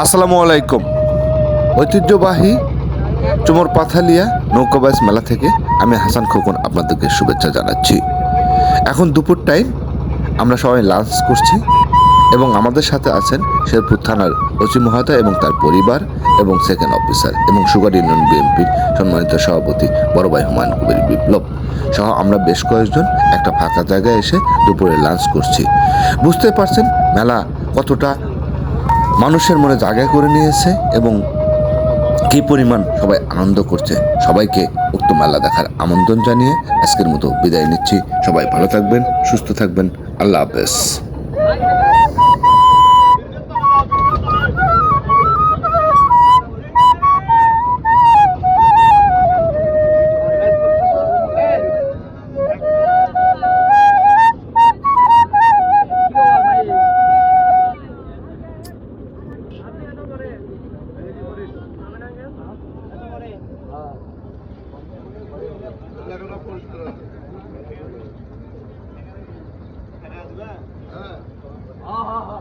আসসালামু আলাইকুম। ঐতিহ্যবাহী চুমর পাথালিয়া নৌকাবাজ মেলা থেকে আমি হাসান খোকন আপনাদেরকে শুভেচ্ছা জানাচ্ছি। এখন দুপুর টাইম, আমরা সবাই লাঞ্চ করছি এবং আমাদের সাথে আছেন শেরপুর থানার ওসি মহোদয় এবং তার পরিবার এবং সেকেন্ড অফিসার এবং সুগার ইউনিয়ন বিএনপির সম্মানিত সভাপতি বড় ভাই হুমায়ুন কবির বিপ্লব সহ আমরা বেশ কয়েকজন একটা ফাঁকা জায়গায় এসে দুপুরে লাঞ্চ করছি। বুঝতে পারছেন মেলা কতটা মানুষের মনে জায়গা করে নিয়েছে এবং কী পরিমাণ সবাই আনন্দ করছে। সবাইকে উক্ত মেলা দেখার আমন্ত্রণ জানিয়ে আজকের মতো বিদায় নিচ্ছি। সবাই ভালো থাকবেন, সুস্থ থাকবেন। আল্লাহ হাফেজ। হ্যাঁ হ্যাঁ হ্যাঁ